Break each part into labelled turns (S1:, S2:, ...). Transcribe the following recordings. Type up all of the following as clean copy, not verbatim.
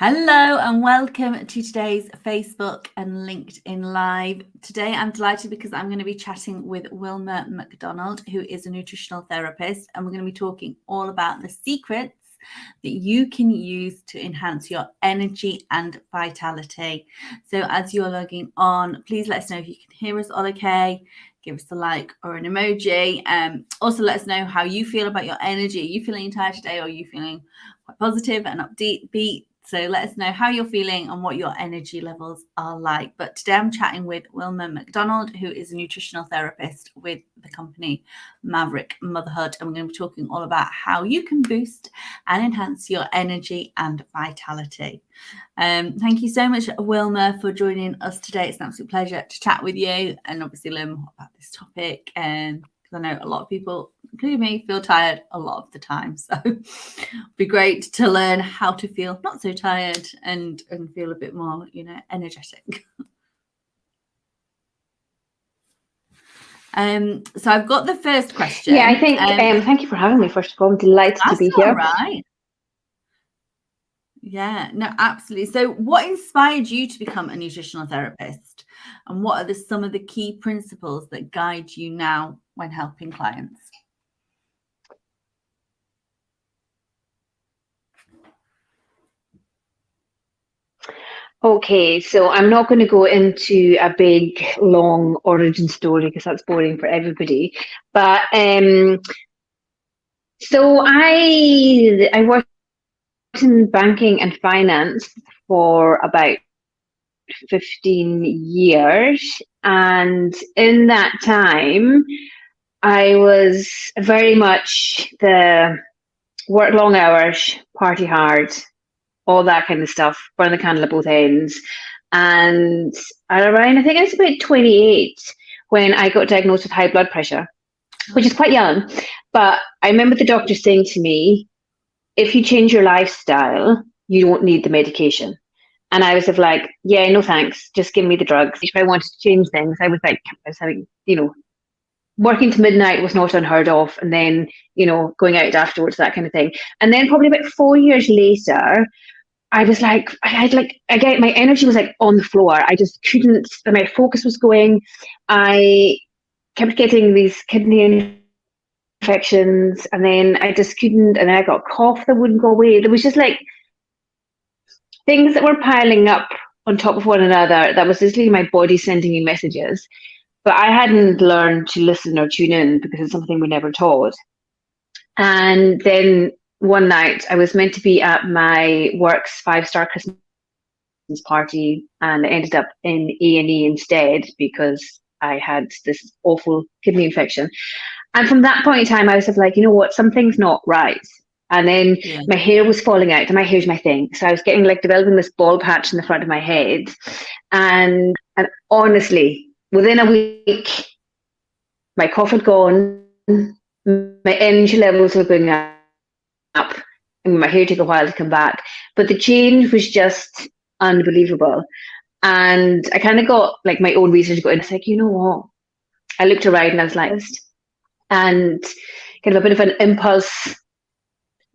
S1: Hello and welcome to today's Facebook and LinkedIn Live. Today I'm delighted because I'm going to be chatting with Wilma McDonald, who is a nutritional therapist, and we're going to be talking all about the secrets that you can use to enhance your energy and vitality. So as you're logging on, please let us know if you can hear us all okay. Give us a like or an emoji. Also let us know how you feel about your energy. Are you feeling tired today, or are you feeling quite positive and upbeat? So let us know how you're feeling and what your energy levels are like. But today I'm chatting with Wilma McDonald, who is a nutritional therapist with the company Maverick Motherhood. And we're going to be talking all about how you can boost and enhance your energy and vitality. Thank you so much, Wilma, for joining us today. It's an absolute pleasure to chat with you and obviously learn more about this topic. And I know a lot of people, including me, feel tired a lot of the time. So it'd be great to learn how to feel not so tired and feel a bit more, energetic. So I've got the first question.
S2: Yeah, I think, thank you for having me, first of all. I'm delighted to be here.
S1: That's all right. Yeah, no, absolutely. So what inspired you to become a nutritional therapist? And what are some of the key principles that guide you now when helping clients?
S2: Okay, so I'm not going to go into a big, long origin story because that's boring for everybody. But so I worked in banking and finance for about 15 years. And in that time, I was very much the work long hours, party hard, all that kind of stuff, burn the candle at both ends. And around, I think I was about 28 when I got diagnosed with high blood pressure, which is quite young. But I remember the doctor saying to me, if you change your lifestyle, you don't need the medication. And I was like, yeah, no thanks, just give me the drugs. If I wanted to change things, I was having, working to midnight was not unheard of. And then, going out afterwards, that kind of thing. And then probably about 4 years later, I was like, my energy was like on the floor. I just couldn't, my focus was going. I kept getting these kidney infections, and then I just couldn't, and then I got a cough that wouldn't go away. There was just like things that were piling up on top of one another. That was literally my body sending me messages. But I hadn't learned to listen or tune in because it's something we never taught. And then one night I was meant to be at my work's 5-star Christmas party, and I ended up in A&E instead because I had this awful kidney infection. And from that point in time, I was like, you know what, something's not right. And then my hair was falling out, and my hair's my thing. So I was getting developing this bald patch in the front of my head. And honestly, within a week, my cough had gone, my energy levels were going up, and my hair took a while to come back. But the change was just unbelievable. And I kind of got my own research going. I was like, you know what? I looked around and I was like, and kind of a bit of an impulse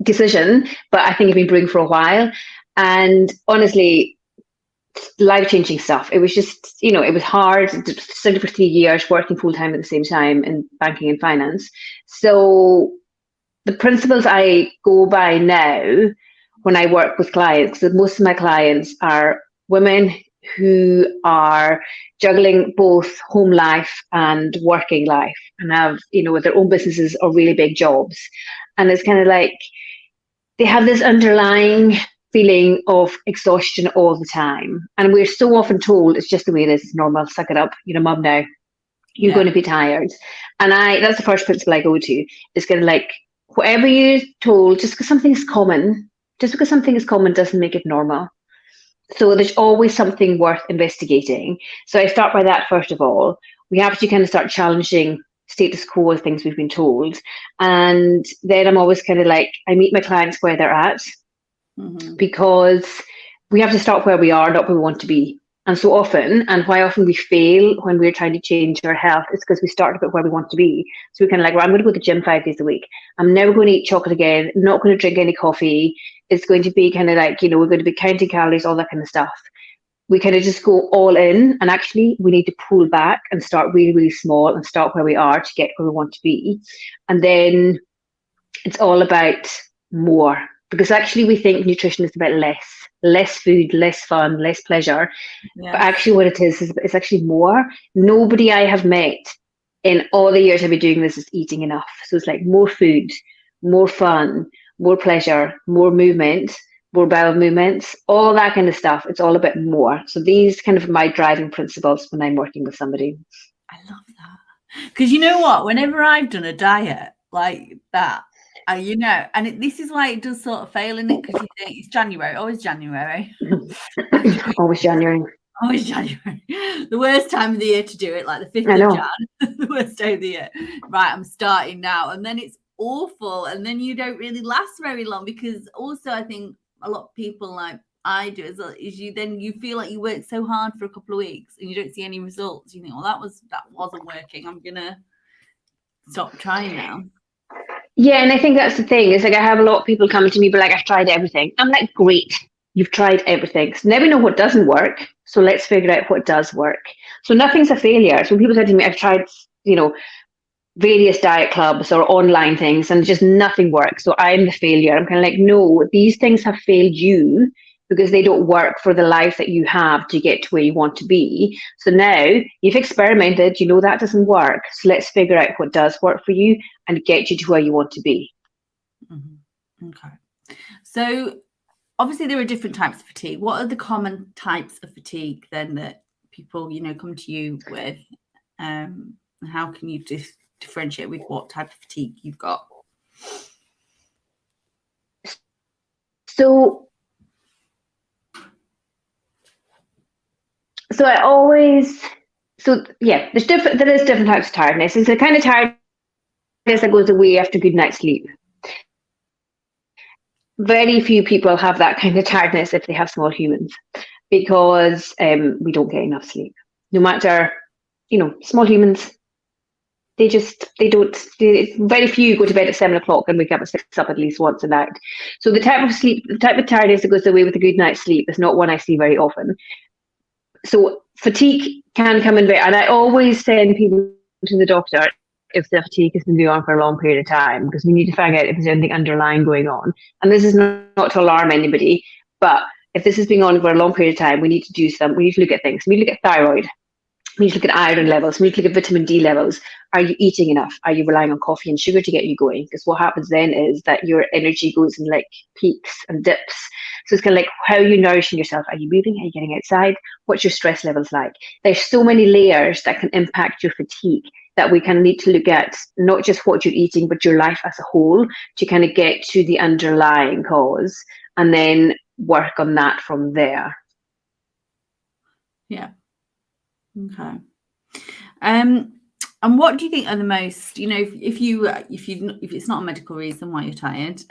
S2: decision, but I think I've been brewing for a while. And honestly, life-changing stuff. It was just, it was hard. Studied for 3 years, working full-time at the same time in banking and finance. So the principles I go by now when I work with clients, because most of my clients are women who are juggling both home life and working life, and have, their own businesses or really big jobs. And it's kind of like they have this underlying feeling of exhaustion all the time. And we're so often told it's just the way it is, it's normal, suck it up, mum now, you're going to be tired. And that's the first principle I go to. It's kind of whatever you're told, just because something is common doesn't make it normal. So there's always something worth investigating. So I start by that first of all. We have to kind of start challenging status quo of things we've been told. And then I'm always kind of I meet my clients where they're at, because we have to start where we are, not where we want to be. And so often, and why often we fail when we're trying to change our health, is because we start about where we want to be. So we're kind of well, I'm going to go to the gym 5 days a week. I'm never going to eat chocolate again. I'm not going to drink any coffee. it's going to be kind of like, we're going to be counting calories, all that kind of stuff. We kind of just go all in, and actually we need to pull back and start really, really small and start where we are to get where we want to be. And then it's all about more, because actually we think nutrition is about less food, less fun, less pleasure. Yeah. But actually what it is it's actually more. Nobody I have met in all the years I've been doing this is eating enough. So it's like more food, more fun, more pleasure, more movement, more bowel movements, all that kind of stuff. It's all about more. So these kind of my driving principles when I'm working with somebody.
S1: I love that. Because you know what? Whenever I've done a diet like that, this is why it does sort of fail in it, because you think it's January, always January.
S2: Always January.
S1: Always January. The worst time of the year to do it, like the 5th of Jan, the worst day of the year. Right, I'm starting now. And then it's awful. And then you don't really last very long, because also I think a lot of people like I do is you feel like you work so hard for a couple of weeks and you don't see any results. You think, well, that wasn't working. I'm going to stop trying now.
S2: Yeah, and I think that's the thing. It's like I have a lot of people coming to me, but like, I've tried everything. I'm like, great, you've tried everything. So now we know what doesn't work. So let's figure out what does work. So nothing's a failure. So when people say to me, I've tried, various diet clubs or online things and just nothing works. So I'm the failure. I'm kind of like, no, these things have failed you because they don't work for the life that you have to get to where you want to be. So now you've experimented, that doesn't work. So let's figure out what does work for you and get you to where you want to be.
S1: Mm-hmm. Okay. So obviously there are different types of fatigue. What are the common types of fatigue then that people, come to you with? And how can you differentiate with what type of fatigue you've got?
S2: So there is different types of tiredness. It's the kind of tiredness that goes away after a good night's sleep. Very few people have that kind of tiredness if they have small humans, because we don't get enough sleep. No matter, small humans, very few go to bed at 7 o'clock and wake up at 6 at least once a night. So the type of tiredness that goes away with a good night's sleep is not one I see very often. So fatigue can come in and I always send people to the doctor if the fatigue has been going on for a long period of time, because we need to find out if there's anything underlying going on. And this is not to alarm anybody, but if this has been on for a long period of time, we need to look at things. We need to look at thyroid. We need to look at iron levels. We need to look at vitamin D levels. Are you eating enough? Are you relying on coffee and sugar to get you going? Because what happens then is that your energy goes in like peaks and dips. So it's kind of like, how are you nourishing yourself? Are you moving? Are you getting outside? What's your stress levels like? There's so many layers that can impact your fatigue that we kind of need to look at, not just what you're eating, but your life as a whole, to kind of get to the underlying cause and then work on that from there.
S1: Yeah. Okay. And what do you think are the most, if it's not a medical reason why you're tired,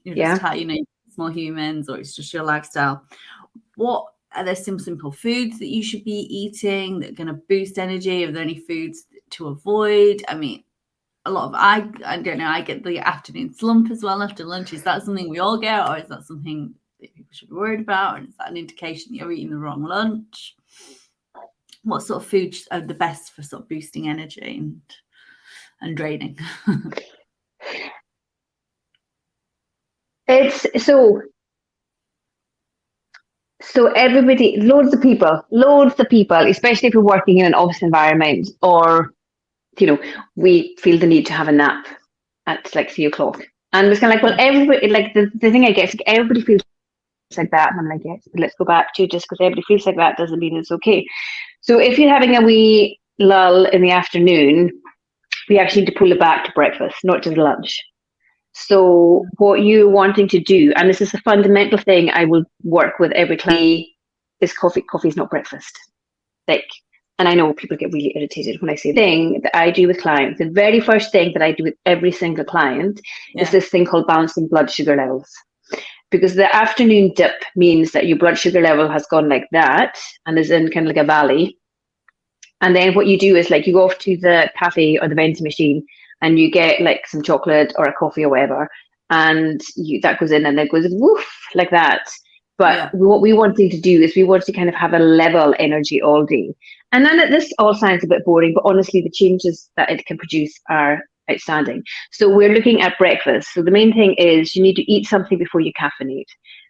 S1: you're just tired, small humans, or it's just your lifestyle, what are there some simple foods that you should be eating that are going to boost energy? Are there any foods to avoid? I mean, a lot of, I don't know, I get the afternoon slump as well after lunch. Is that something we all get, or is that something that people should be worried about? And is that an indication that you're eating the wrong lunch? What sort of foods are the best for sort of boosting energy and draining?
S2: It's so everybody, loads of people, especially if you're working in an office environment, or we feel the need to have a nap at like 3 o'clock, and it's kind of like, well, everybody, like the thing I guess, like, everybody feels like that, and I'm like, yes, but let's go back to, just because everybody feels like that doesn't mean it's okay. So if you're having a wee lull in the afternoon, we actually need to pull it back to breakfast, not just lunch. So what you're wanting to do, and this is a fundamental thing I will work with every client, is coffee. Coffee is not breakfast. Like, and I know people get really irritated when I say the thing that I do with clients. The very first thing that I do with every single client is this thing called balancing blood sugar levels. Because the afternoon dip means that your blood sugar level has gone like that and is in kind of like a valley. And then what you do is, like, you go off to the cafe or the vending machine and you get like some chocolate or a coffee or whatever, and that goes in and then goes woof like that. But
S1: Yeah.
S2: what we wanting to do is we want to kind of have a level energy all day. And then this all sounds a bit boring, but honestly, the changes that it can produce are outstanding. So we're looking at breakfast. So the main thing is you need to eat something before you caffeinate,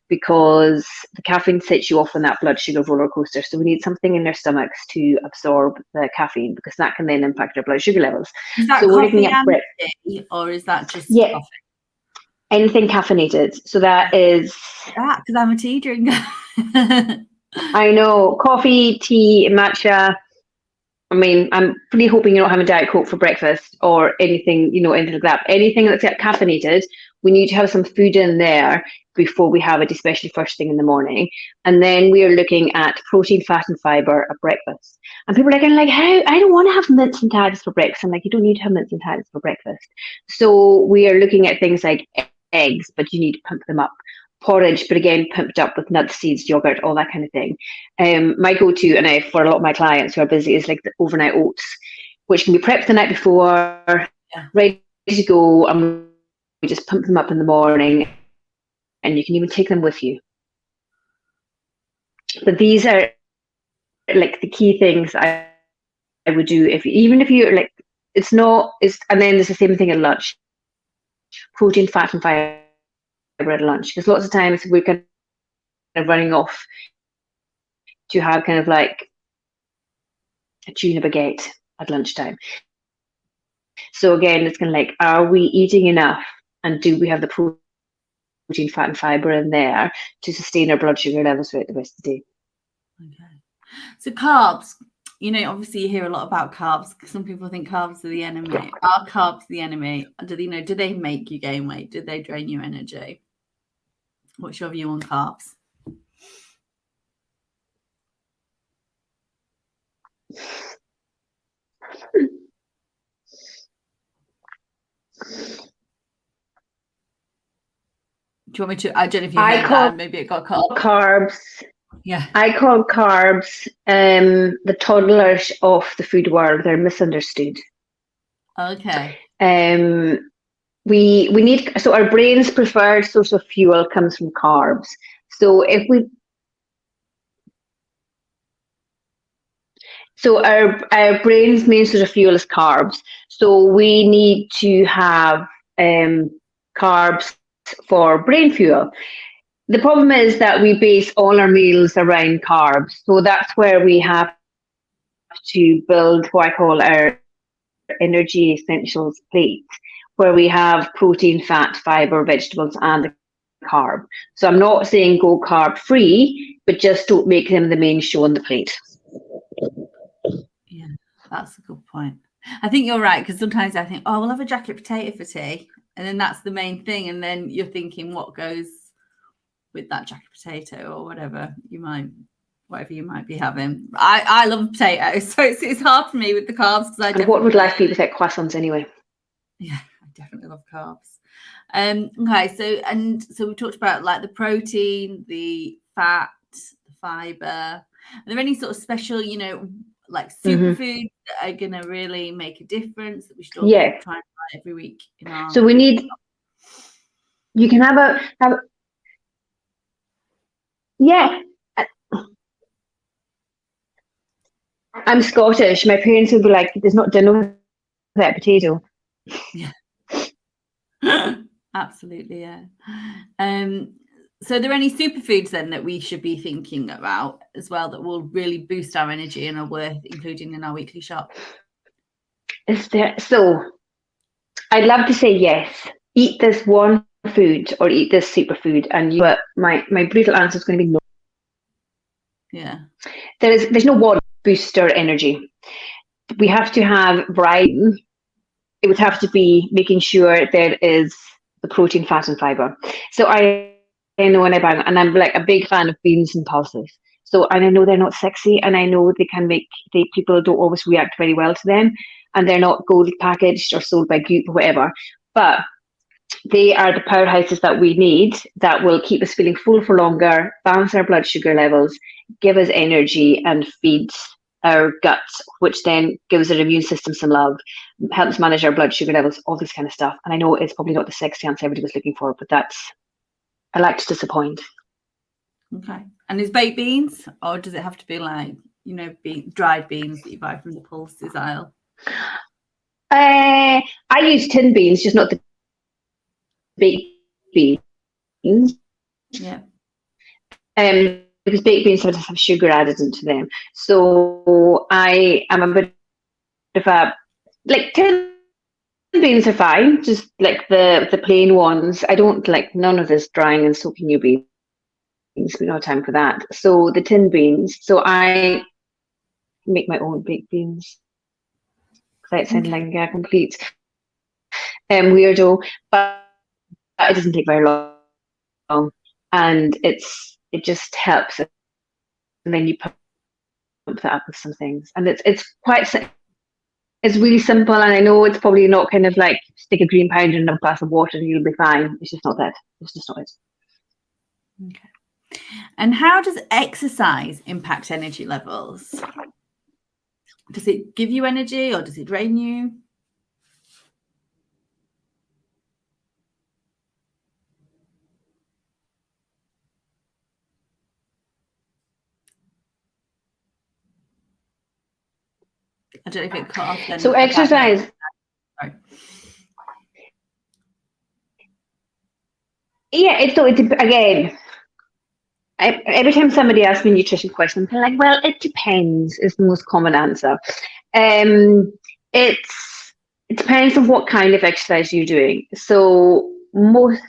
S2: because the caffeine sets you off on that blood sugar roller coaster. So we need something in our stomachs to absorb the caffeine, because that can then impact our blood sugar levels.
S1: Is that
S2: so we're looking
S1: coffee
S2: at
S1: and tea, or is that just coffee?
S2: Anything caffeinated. So that is
S1: That, because I'm a tea drinker.
S2: I know, coffee, tea, matcha. I mean, I'm pretty hoping you're not having Diet Coke for breakfast or anything, anything like that. Anything that's caffeinated, we need to have some food in there before we have it, especially first thing in the morning. And then we are looking at protein, fat, and fiber at breakfast. And people are like, how? I don't want to have mince and tags for breakfast. I'm like, you don't need to have mince and tags for breakfast. So we are looking at things like eggs, but you need to pump them up. Porridge, but again, pumped up with nuts, seeds, yogurt, all that kind of thing. My go-to, and for a lot of my clients who are busy, is like the overnight oats, which can be prepped the night before, ready to go, and we just pump them up in the morning, and you can even take them with you. But these are like the key things I would do even if you're like, and then there's the same thing at lunch: protein, fat, and fiber at lunch, because lots of times we're kind of running off to have kind of like a tuna baguette at lunchtime. So again, it's kind of like, are we eating enough, and do we have the protein, fat, and fiber in there to sustain our blood sugar levels throughout the rest of the day?
S1: Okay. So carbs, obviously you hear a lot about carbs. Some people think carbs are the enemy. Are carbs the enemy? Do they make you gain weight? Do they drain your energy? What's your view on carbs? Do you want me to? I don't know if you heard that. Maybe it got cut.
S2: Carbs.
S1: Yeah.
S2: I call carbs the toddlers of the food world. They're misunderstood.
S1: Okay.
S2: We need, so our brain's preferred source of fuel comes from carbs. So our brain's main source of fuel is carbs. So we need to have carbs for brain fuel. The problem is that we base all our meals around carbs. So that's where we have to build what I call our energy essentials plate, where we have protein, fat, fiber, vegetables, and the carb. So I'm not saying go carb free, but just don't make them the main show on the plate.
S1: Yeah, that's a good point. I think you're right, because sometimes I think, oh, we'll have a jacket potato for tea, and then that's the main thing, and then you're thinking what goes with that jacket potato or whatever you might be having. I love potatoes, so it's hard for me with the carbs, because
S2: and what would life be without croissants anyway?
S1: Yeah, I definitely love carbs. Okay, so we talked about like the protein, the fat, the fiber. Are there any sort of special, like superfoods that are going to really make a difference that we should all try and buy every week?
S2: So we need. You can have a. Yeah. I'm Scottish. My parents would be like, "There's not dinner without a potato."
S1: Yeah. Absolutely, yeah. So are there any superfoods then that we should be thinking about as well that will really boost our energy and are worth including in our weekly shop?
S2: Is there? So I'd love to say yes. Eat this one food or eat this superfood, but my brutal answer is going to be no.
S1: Yeah.
S2: There's no one booster energy. We have to have variety. It would have to be making sure there is the protein, fat, and fiber. So I know when I buy them, and I'm like a big fan of beans and pulses. So, and I know they're not sexy, and I know they can people don't always react very well to them, and they're not gold packaged or sold by Goop or whatever, but they are the powerhouses that we need that will keep us feeling full for longer, balance our blood sugar levels, give us energy, and feed our guts, which then gives our immune system some love, helps manage our blood sugar levels, all this kind of stuff. And I know it's probably not the sexy answer everybody was looking for, but I like to disappoint.
S1: Okay. And is baked beans, or does it have to be like, dried beans that you buy from the pulses aisle?
S2: I use tin beans, just not the baked beans.
S1: Yeah.
S2: Because baked beans sometimes have sugar added into them. So I am a bit of a, like, tin beans are fine, just like the plain ones. I don't like none of this drying and soaking your beans. We don't have time for that. So the tin beans. So I make my own baked beans. That sounds like a complete weirdo, but it doesn't take very long, and it just helps. And then you pump that up with some things, and it's really simple. And I know it's probably not kind of like stick a green pounder in a glass of water and you'll be fine. It's just not that. It's just not it.
S1: Okay. And how does exercise impact energy levels? Does it give you energy or does it drain you? I don't know if it cut off then.
S2: So exercise.
S1: Sorry.
S2: Yeah, again. Every time somebody asks me a nutrition question, I'm kind of like, well, it depends is the most common answer. It depends on what kind of exercise you're doing. So most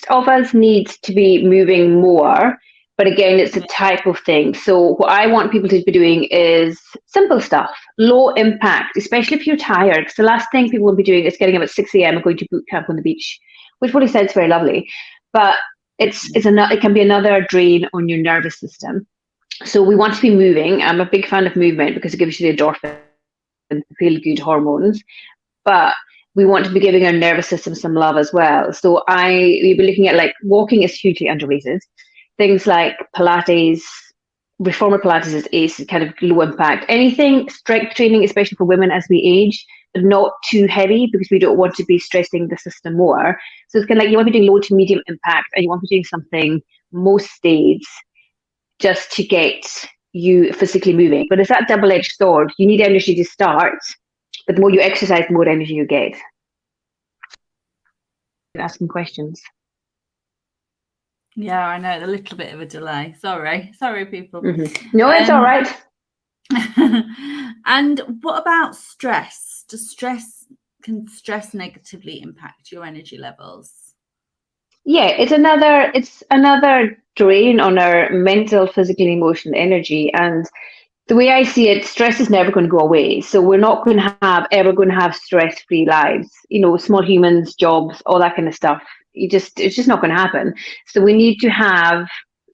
S2: of us need to be moving more, but again, it's a type of thing. So what I want people to be doing is simple stuff, low impact, especially if you're tired. Because the last thing people will be doing is getting up at 6 a.m. and going to boot camp on the beach, which probably sounds very lovely, but it can be another drain on your nervous system. So we want to be moving. I'm a big fan of movement because it gives you the endorphin and feel good hormones, but we want to be giving our nervous system some love as well. So we'll be looking at, like, walking is hugely underrated. Things like Pilates, reformer Pilates is kind of low impact. Anything strength training, especially for women as we age, but not too heavy because we don't want to be stressing the system more. So it's kind of like you want to be doing low to medium impact, and you want to be doing something most days just to get you physically moving. But it's that double-edged sword. You need energy to start, but the more you exercise, the more energy you get. Asking questions.
S1: Yeah, I know, a little bit of a delay. Sorry, people.
S2: Mm-hmm. No, it's all right.
S1: And what about stress? Can stress negatively impact your energy levels?
S2: Yeah, it's another drain on our mental, physical, emotional energy. And the way I see it, stress is never going to go away. So we're not ever going to have stress-free lives. Small humans, jobs, all that kind of stuff. It's just not going to happen. So we need to have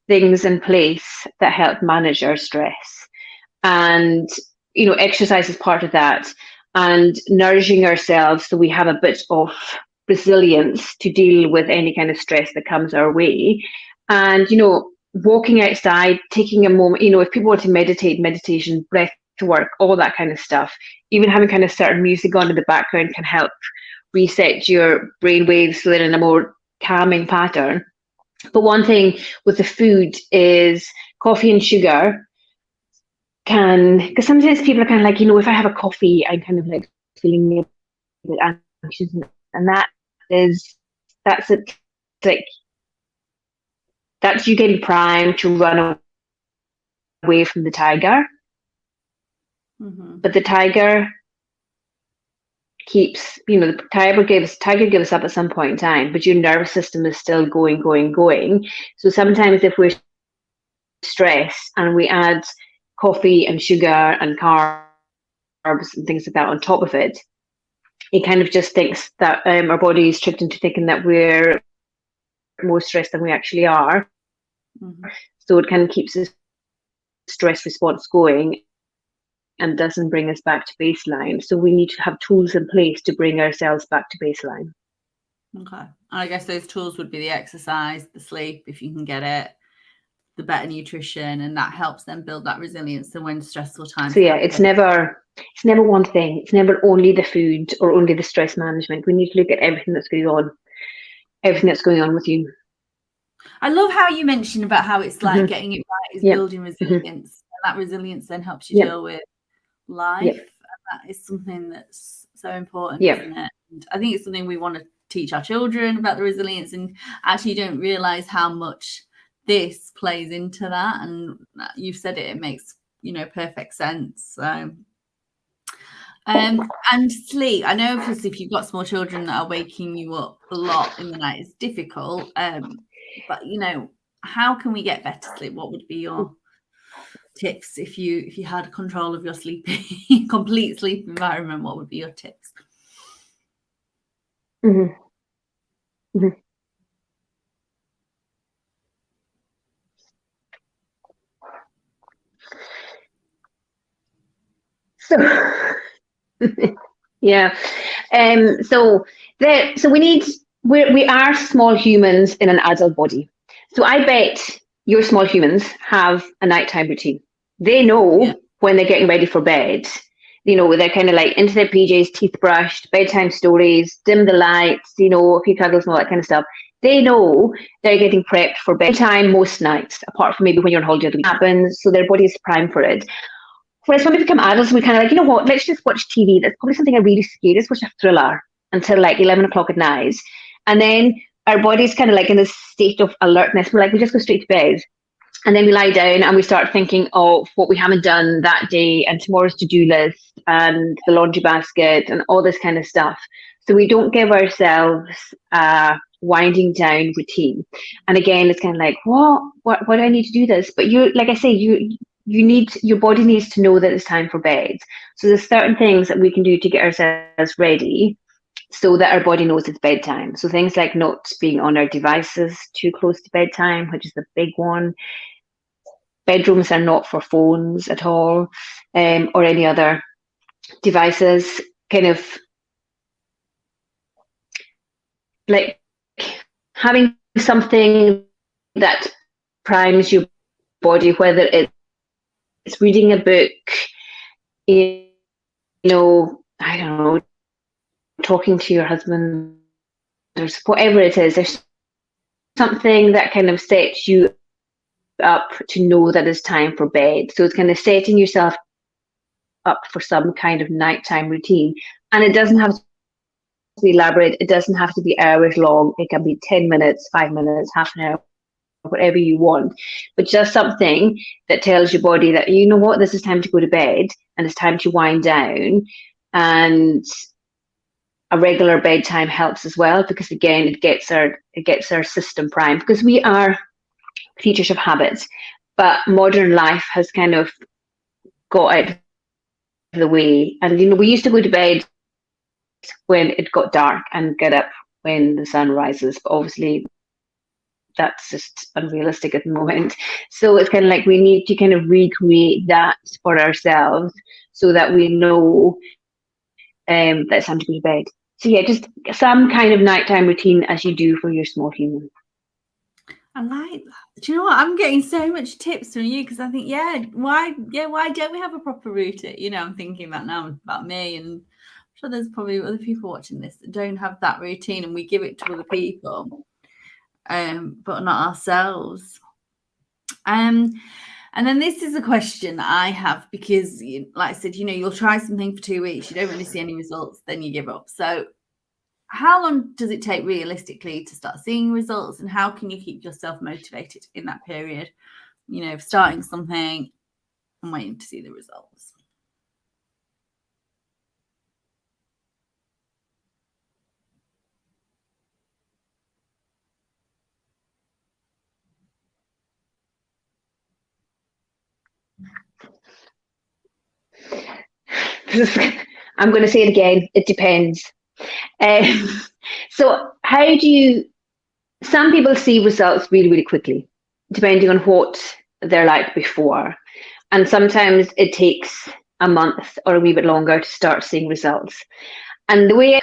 S2: things in place that help manage our stress. And, exercise is part of that. And nourishing ourselves so we have a bit of resilience to deal with any kind of stress that comes our way. And, walking outside, taking a moment, if people want to meditation, breath work, all that kind of stuff, even having kind of certain music on in the background can help reset your brain waves so they're in a more calming pattern. But one thing with the food is coffee and sugar because sometimes people are kind of like, if I have a coffee, I'm kind of like feeling a bit anxious, and that's it. Like, that's you getting primed to run away from the tiger.
S1: Mm-hmm. But
S2: the tiger keeps, the tiger gives up at some point in time, but your nervous system is still going. So sometimes if we're stressed and we add coffee and sugar and carbs and things like that on top of it, it kind of just thinks that our body is tricked into thinking that we're more stressed than we actually are. Mm-hmm. So it kind of keeps the stress response going and doesn't bring us back to baseline. So we need to have tools in place to bring ourselves back to baseline.
S1: Okay. I guess those tools would be the exercise, the sleep, if you can get it, the better nutrition, and that helps them build that resilience. So when stressful times
S2: So yeah,
S1: happen.
S2: it's never one thing. It's never only the food or only the stress management. We need to look at everything that's going on with you.
S1: I love how you mentioned about how it's like getting it right is building resilience, and that resilience then helps you deal with life. And that is something that's so important, isn't it? And I think it's something we want to teach our children about, the resilience, and actually you don't realize how much this plays into that. And you've said it makes, you know, perfect sense. So and sleep, I know if you've got small children that are waking you up a lot in the night, it's difficult, but you know, how can we get better sleep? What would be your tips if you had control of your sleeping complete sleep environment? What would be your tips?
S2: So yeah, so we are small humans in an adult body. So I bet your small humans have a nighttime routine. They know when they're getting ready for bed. You know, they're kind of like into their PJs, teeth brushed, bedtime stories, dim the lights, you know, a few cuddles and all that kind of stuff. They know they're getting prepped for bedtime most nights, apart from maybe when you're on holiday, it happens. So their body is primed for it. Whereas when we become adults, we kind of like, you know what, let's just watch TV. That's probably something I really scared. Let's watch a thriller until like 11 o'clock at night. And then our body's kind of like in this state of alertness. We're like, we just go straight to bed. And then we lie down and we start thinking of what we haven't done that day and tomorrow's to-do list and the laundry basket and all this kind of stuff. So we don't give ourselves a winding down routine. And again, it's kind of like, what do I need to do this? But you, like I say, your body needs to know that it's time for bed. So there's certain things that we can do to get ourselves ready so that our body knows it's bedtime. So things like not being on our devices too close to bedtime, which is the big one. Bedrooms are not for phones at all, or any other devices. Kind of like having something that primes your body, whether it's reading a book, you know, I don't know, talking to your husband, or whatever it is. There's something that kind of sets you up to know that it's time for bed. So it's kind of setting yourself up for some kind of nighttime routine. And it doesn't have to be elaborate. It doesn't have to be hours long. It can be 10 minutes, 5 minutes, half an hour, whatever you want, but just something that tells your body that, you know what, this is time to go to bed and it's time to wind down. And a regular bedtime helps as well, because again, it gets our system primed, because we are creatures of habits, but modern life has kind of got out of the way. And you know, we used to go to bed when it got dark and get up when the sun rises, but obviously that's just unrealistic at the moment. So it's kind of like we need to kind of recreate that for ourselves so that we know that it's time to go to bed. So yeah, just some kind of nighttime routine as you do for your small human.
S1: I like that. Do you know what? I'm getting so much tips from you, because I think, why don't we have a proper routine? You know, I'm thinking that now about me, and I'm sure there's probably other people watching this that don't have that routine, and we give it to other people, but not ourselves. And then this is a question that I have, because like I said, you know, you'll try something for 2 weeks, you don't really see any results, then you give up. So how long does it take realistically to start seeing results, and how can you keep yourself motivated in that period, you know, starting something and waiting to see the results?
S2: I'm going to say it again, it depends. So some people see results really, really quickly, depending on what they're like before. And sometimes it takes a month or a wee bit longer to start seeing results. And the way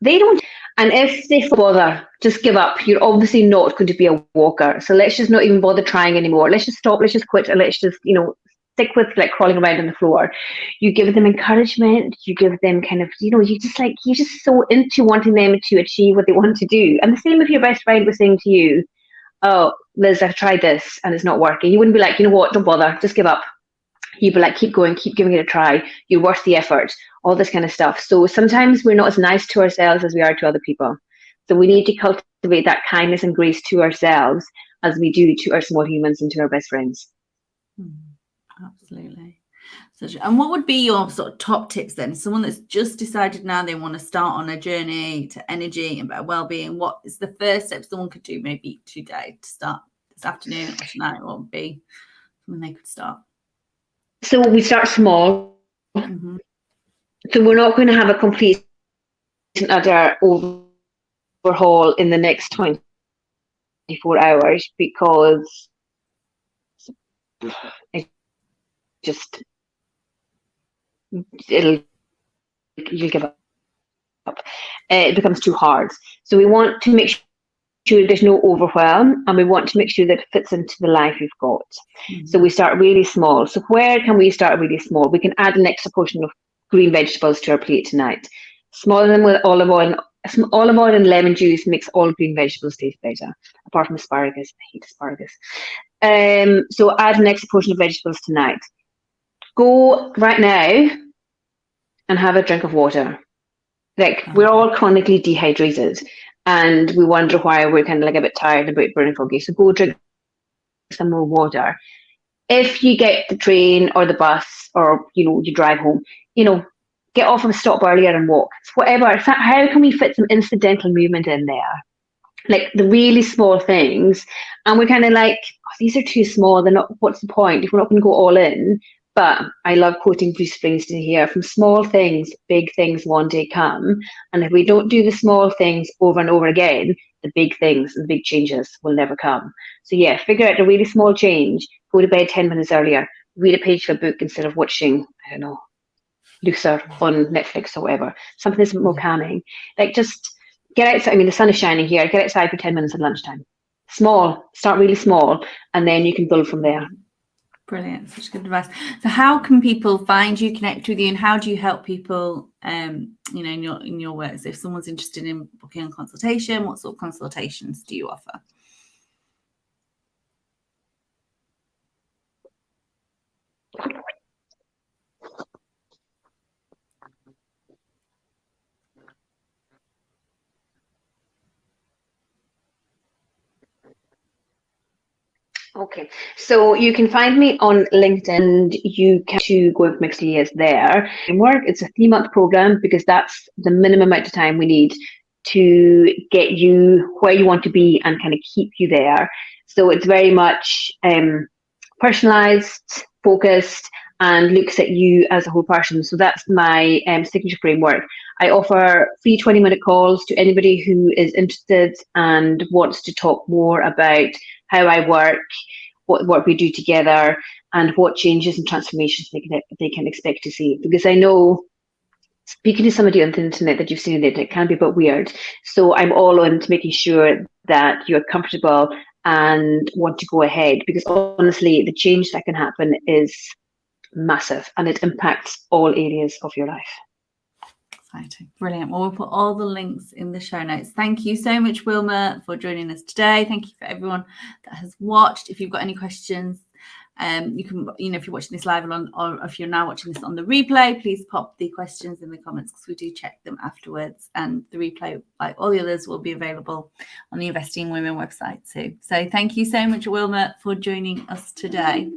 S2: they don't, And if they bother, just give up. You're obviously not going to be a walker. So let's just not even bother trying anymore. Let's just stop. Let's just quit. And let's just, stick with like crawling around on the floor. You give them encouragement. You give them kind of, you're just so into wanting them to achieve what they want to do. And the same if your best friend was saying to you, oh, Liz, I've tried this and it's not working. You wouldn't be like, you know what, don't bother. Just give up. You'd be like, keep going, keep giving it a try. You're worth the effort, all this kind of stuff. So sometimes we're not as nice to ourselves as we are to other people. So we need to cultivate that kindness and grace to ourselves as we do to our small humans and to our best friends.
S1: Absolutely. And what would be your sort of top tips then? Someone that's just decided now they want to start on a journey to energy and better well-being, what is the first step someone could do maybe today to start this afternoon or tonight? What would be something they could start?
S2: So we start small.
S1: Mm-hmm.
S2: So we're not going to have a complete and utter overhaul in the next 24 hours because you'll give up. It becomes too hard. So we want to make sure there's no overwhelm, and we want to make sure that it fits into the life we've got. Mm-hmm. So we start really small. So where can we start really small? We can add an extra portion of green vegetables to our plate tonight. Smother them with olive oil. Olive oil and lemon juice makes all green vegetables taste better, apart from asparagus. I hate asparagus. So add an extra portion of vegetables tonight. Go right now and have a drink of water. Like, we're all chronically dehydrated and we wonder why we're kind of like a bit tired, a bit burning foggy. So go drink some more water. If you get the train or the bus or, you drive home, get off and stop earlier and walk. It's whatever. How can we fit some incidental movement in there? Like the really small things. And we're kind of like, oh, these are too small. They're not, what's the point if we're not going to go all in? But I love quoting Bruce Springsteen here, from small things, big things one day come. And if we don't do the small things over and over again, the big things and the big changes will never come. So yeah, figure out a really small change. Go to bed 10 minutes earlier. Read a page of a book instead of watching, I don't know, Luther on Netflix or whatever. Something that's more calming. Like, just get outside. I mean, the sun is shining here. Get outside for 10 minutes at lunchtime. Small. Start really small, and then you can build from there.
S1: Brilliant. Such good advice. So how can people find you, connect with you, and how do you help people, in your work? So if someone's interested in booking a consultation, what sort of consultations do you offer?
S2: Okay, so you can find me on LinkedIn. You can go with Mixed Ideas there. It's a 3-month program because that's the minimum amount of time we need to get you where you want to be and kind of keep you there. So it's very much personalised, focused, and looks at you as a whole person. So that's my signature framework. I offer free 20-minute calls to anybody who is interested and wants to talk more about how I work, what work we do together, and what changes and transformations they can expect to see. Because I know, speaking to somebody on the internet that you've seen on the internet can be a bit weird. So I'm all on to making sure that you're comfortable and want to go ahead. Because honestly, the change that can happen is massive and it impacts all areas of your life.
S1: Exciting. Brilliant. Well, we'll put all the links in the show notes. Thank you so much, Wilma, for joining us today. Thank you for everyone that has watched. If you've got any questions, you can, if you're watching this live or if you're now watching this on the replay, please pop the questions in the comments because we do check them afterwards. And the replay, like all the others, will be available on the Investing in Women website too. So thank you so much, Wilma, for joining us today.